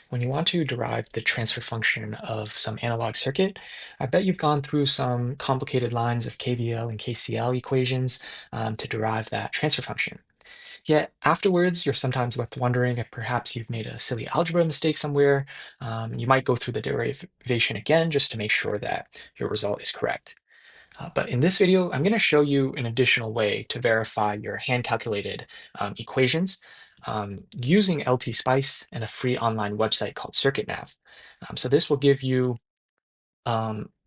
When you want to derive the transfer function of some analog circuit, I bet you've gone through some complicated lines of KVL and KCL equations to derive that transfer function. Yet afterwards, you're sometimes left wondering if perhaps you've made a silly algebra mistake somewhere. You might go through the derivation again just to make sure that your result is correct. But in this video, I'm going to show you an additional way to verify your hand-calculated equations using LTspice and a free online website called CircuitNAV. So this will give you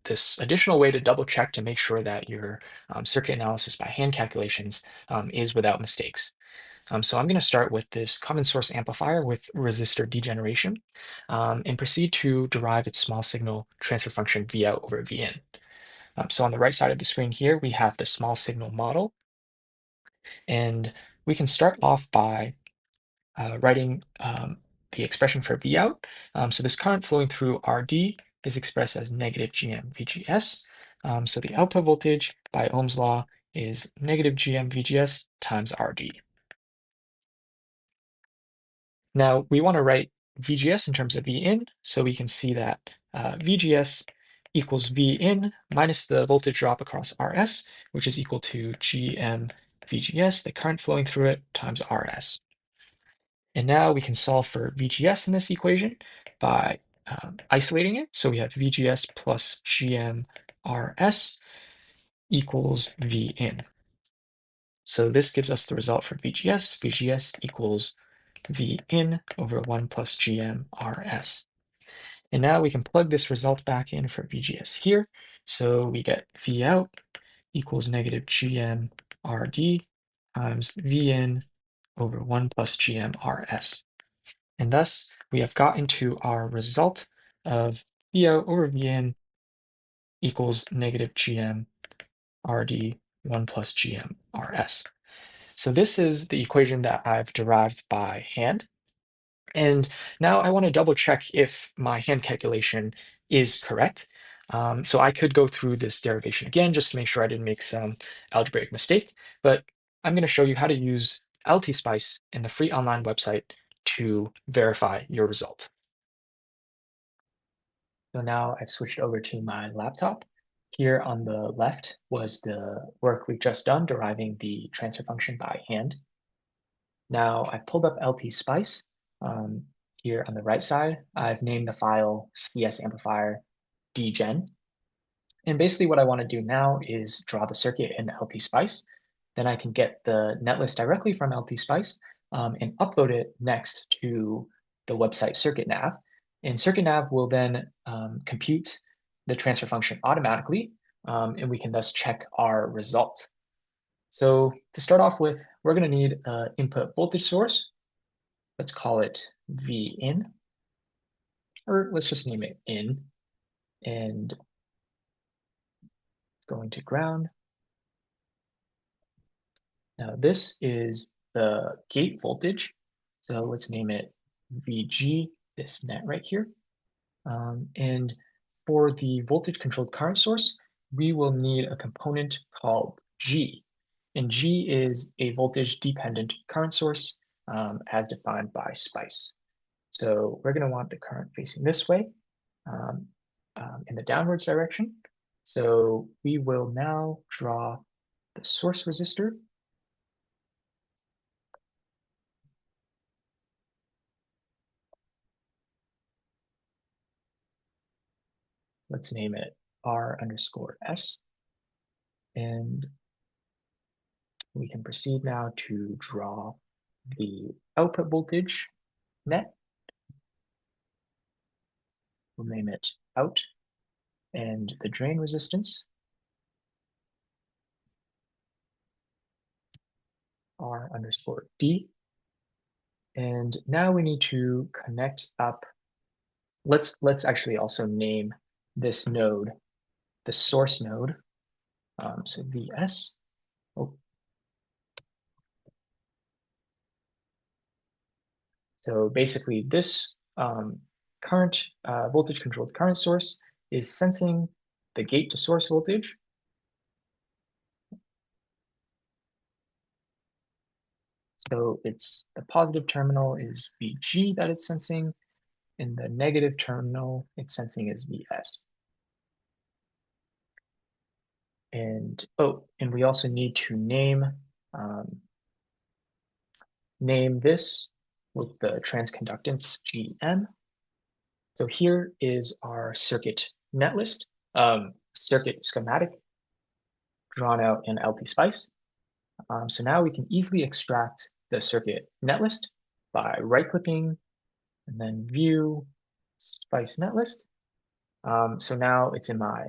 this additional way to double check to make sure that your circuit analysis by hand calculations is without mistakes. So I'm going to start with this common source amplifier with resistor degeneration and proceed to derive its small signal transfer function V out over V in. So on the right side of the screen here, we have the small signal model, and we can start off by writing the expression for V out. So this current flowing through RD is expressed as negative GM VGS. So the output voltage by Ohm's law is negative GM VGS times RD. Now we want to write VGS in terms of V in, so we can see that VGS equals V in minus the voltage drop across RS, which is equal to GM VGS, the current flowing through it, times RS. And now we can solve for VGS in this equation by isolating it. So we have VGS plus GM RS equals V in. So this gives us the result for VGS. VGS equals V in over 1 plus GM RS. And now we can plug this result back in for VGS here. So we get V out equals negative GM RD times V in over 1 plus GM RS. And thus we have gotten to our result of V out over V in equals negative GM RD 1 plus GM RS. So this is the equation that I've derived by hand. And now I want to double check if my hand calculation is correct. So I could go through this derivation again just to make sure I didn't make some algebraic mistake, but I'm going to show you how to use LTspice and the free online website to verify your result. So now I've switched over to my laptop. Here on the left was the work we've just done deriving the transfer function by hand. Now I've pulled up LTspice. Here on the right side, I've named the file CS amplifier dgen. And basically what I want to do now is draw the circuit in LTspice. Then I can get the netlist directly from LTspice and upload it next to the website CircuitNAV. And CircuitNAV will then compute the transfer function automatically, and we can thus check our result. So to start off with, we're going to need an input voltage source. Let's call it V in, or let's just name it in, and going to ground. Now this is the gate voltage, so let's name it VG, this net right here. And for the voltage controlled current source, we will need a component called G. And G is a voltage dependent current source as defined by SPICE. So we're going to want the current facing this way in the downwards direction. So we will now draw the source resistor. Let's name it R_S. And we can proceed now to draw the output voltage net. We'll name it out, and the drain resistance, R_D. And now we need to connect up. Let's actually also name this node the source node. So VS. Oh. So basically this current voltage controlled current source is sensing the gate to source voltage. So it's the positive terminal is VG that it's sensing, in the negative terminal, it's sensing as Vs. And we also need to name this with the transconductance GM. So here is our circuit netlist, circuit schematic drawn out in LTspice. So now we can easily extract the circuit netlist by right-clicking and then view spice netlist. So now it's in my,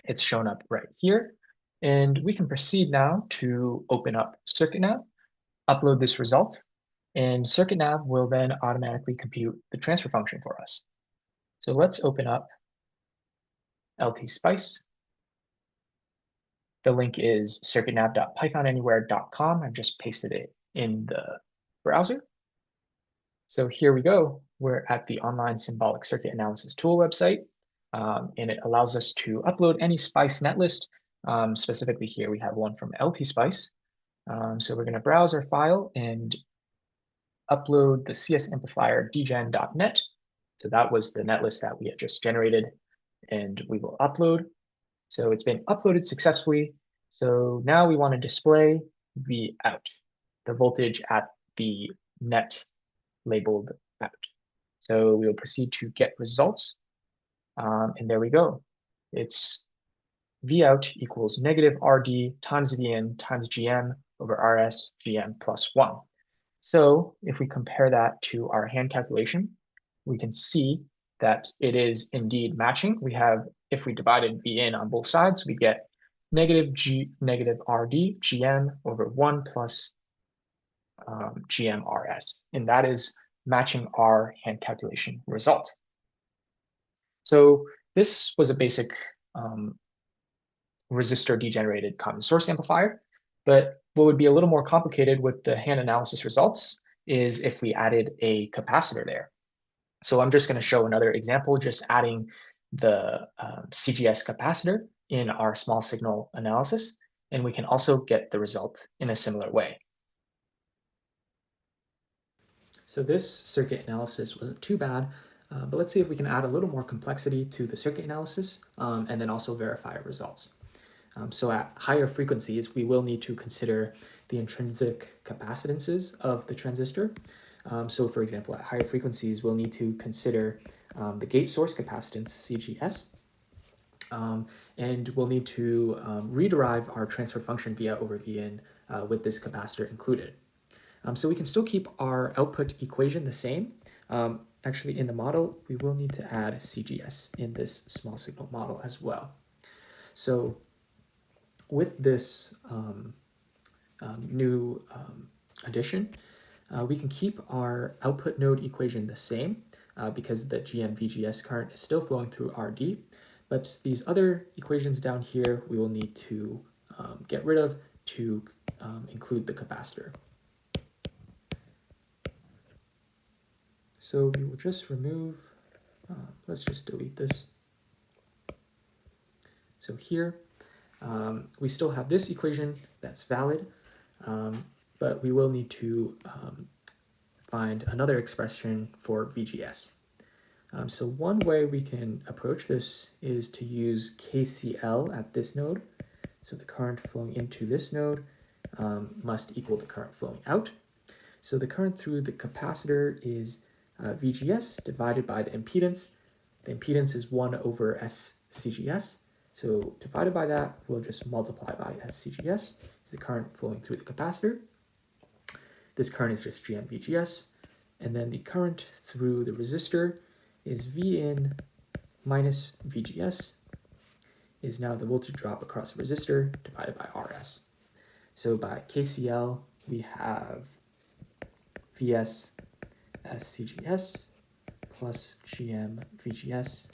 it's shown up right here. And we can proceed now to open up CircuitNAV, upload this result, and CircuitNAV will then automatically compute the transfer function for us. So let's open up LTspice. The link is circuitnav.pythonanywhere.com. I've just pasted it in the browser. So here we go. We're at the online symbolic circuit analysis tool website, and it allows us to upload any spice netlist. Specifically here, we have one from LTspice. So we're going to browse our file and upload the CS amplifier dgen.net. So that was the netlist that we had just generated, and we will upload. So it's been uploaded successfully. So now we want to display the out, the voltage at the net labeled out. So we will proceed to get results. And there we go. It's V out equals negative RD times VN times GM over RS GM plus 1. So if we compare that to our hand calculation, we can see that it is indeed matching. We have, if we divided V in on both sides, we get negative RD GM over 1 plus GM RS. And that is matching our hand calculation result. So this was a basic resistor degenerated common source amplifier. But what would be a little more complicated with the hand analysis results is if we added a capacitor there. So I'm just going to show another example, just adding the CGS capacitor in our small signal analysis, and we can also get the result in a similar way. So this circuit analysis wasn't too bad, but let's see if we can add a little more complexity to the circuit analysis and then also verify our results. So at higher frequencies, we will need to consider the intrinsic capacitances of the transistor. So for example, at higher frequencies, we'll need to consider the gate source capacitance, CGS, and we'll need to rederive our transfer function via over Vn with this capacitor included. So we can still keep our output equation the same. Actually, in the model, we will need to add CGS in this small signal model as well. So with this new addition, we can keep our output node equation the same because the GM VGS current is still flowing through RD, but these other equations down here we will need to get rid of to include the capacitor. So we will just remove, let's just delete this. So here, we still have this equation that's valid, but we will need to find another expression for VGS. So one way we can approach this is to use KCL at this node. So the current flowing into this node must equal the current flowing out. So the current through the capacitor is VGS divided by the impedance. The impedance is 1 over SCGS. So divided by that, we'll just multiply by SCGS, is the current flowing through the capacitor. This current is just GM VGS. And then the current through the resistor is Vin minus VGS, is now the voltage drop across the resistor divided by RS. So by KCL, we have VS SCGS plus GM VGS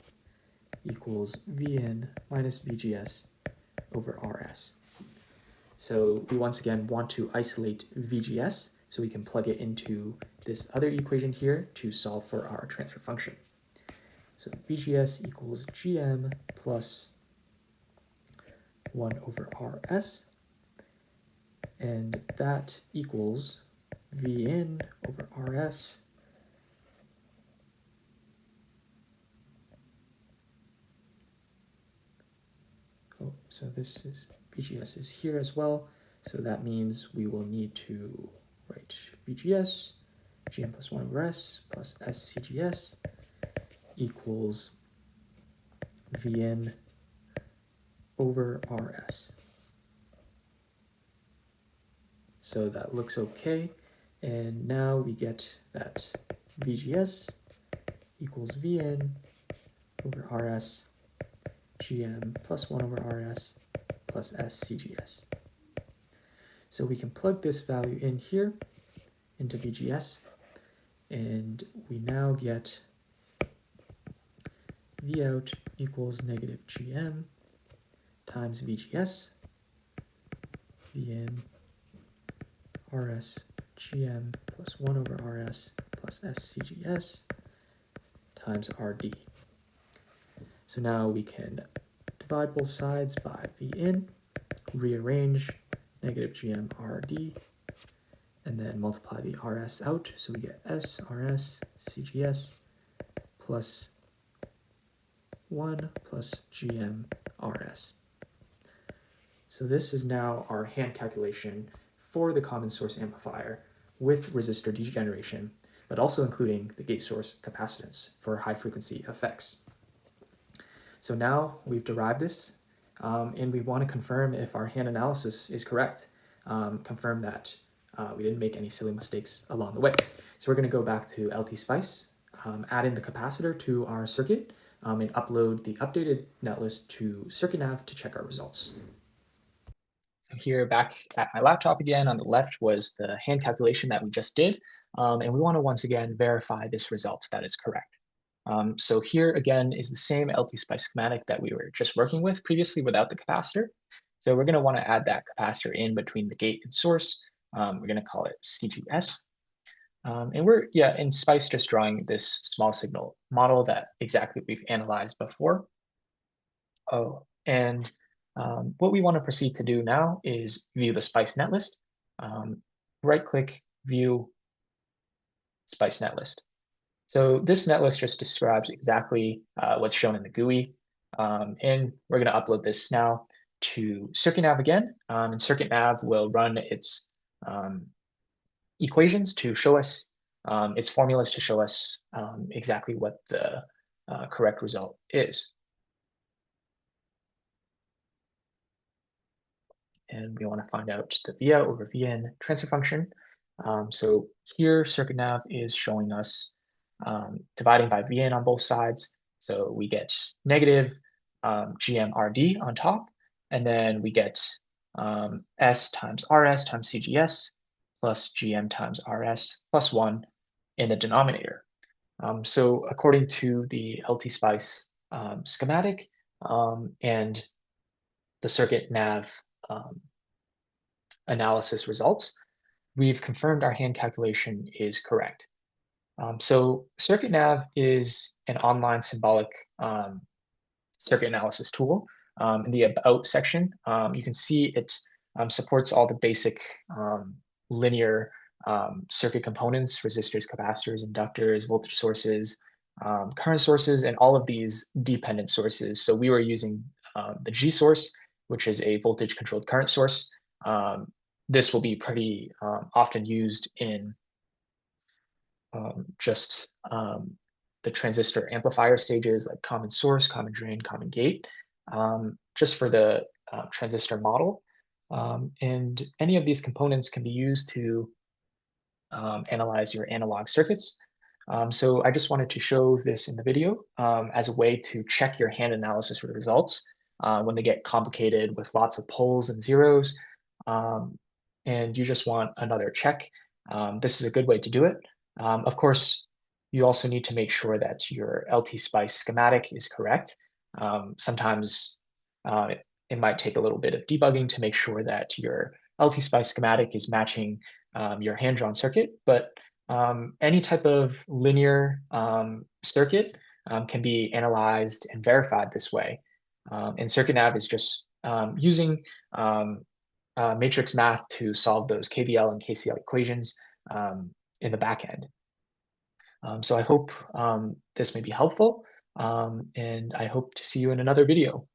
equals Vn minus VGS over RS. So we once again want to isolate VGS, so we can plug it into this other equation here to solve for our transfer function. So VGS equals GM plus 1 over RS, and that equals Vn over RS Oh, so this is VGS is here as well. So that means we will need to write VGS, GM plus 1 over S plus SCGS equals VN over RS. So that looks okay. And now we get that VGS equals VN over RS, GM plus 1 over RS plus SCGS. So we can plug this value in here into VGS, and we now get Vout equals negative GM times VGS, VN RS GM plus 1 over RS plus SCGS times RD. So now we can divide both sides by Vin, rearrange negative GM RD, and then multiply the RS out. So we get S RS CGS plus 1 plus GM RS. So this is now our hand calculation for the common source amplifier with resistor degeneration, but also including the gate source capacitance for high frequency effects. So now we've derived this, and we want to confirm if our hand analysis is correct, confirm that we didn't make any silly mistakes along the way. So we're going to go back to LTspice, add in the capacitor to our circuit, and upload the updated netlist to CircuitNAV to check our results. So here back at my laptop again, on the left was the hand calculation that we just did, and we want to once again verify this result that is correct. So here again is the same LTspice schematic that we were just working with previously without the capacitor. So we're going to want to add that capacitor in between the gate and source. We're going to call it C2S. And we're, in Spice just drawing this small signal model that exactly we've analyzed before. Oh, and what we want to proceed to do now is view the Spice netlist. Right-click, view Spice netlist. So this netlist just describes exactly what's shown in the GUI. And we're going to upload this now to CircuitNAV again. And CircuitNAV will run its equations to show us, its formulas to show us exactly what the correct result is. And we want to find out the Vout over Vn transfer function. So here CircuitNAV is showing us dividing by Vn on both sides. So we get negative GMRD on top, and then we get S times RS times CGS plus GM times RS plus 1 in the denominator. So according to the LTspice schematic and the CircuitNAV analysis results, we've confirmed our hand calculation is correct. So CircuitNAV is an online symbolic circuit analysis tool. In the About section, you can see it supports all the basic linear circuit components, resistors, capacitors, inductors, voltage sources, current sources, and all of these dependent sources. So we were using the G source, which is a voltage controlled current source. This will be pretty often used in just the transistor amplifier stages like common source, common drain, common gate, just for the transistor model. And any of these components can be used to analyze your analog circuits. So I just wanted to show this in the video as a way to check your hand analysis results when they get complicated with lots of poles and zeros, and you just want another check. This is a good way to do it. Of course, you also need to make sure that your LTspice schematic is correct. Sometimes it might take a little bit of debugging to make sure that your LTspice schematic is matching your hand-drawn circuit, but any type of linear circuit can be analyzed and verified this way. And CircuitNAV is just using matrix math to solve those KVL and KCL equations in the back end. So I hope this may be helpful, and I hope to see you in another video.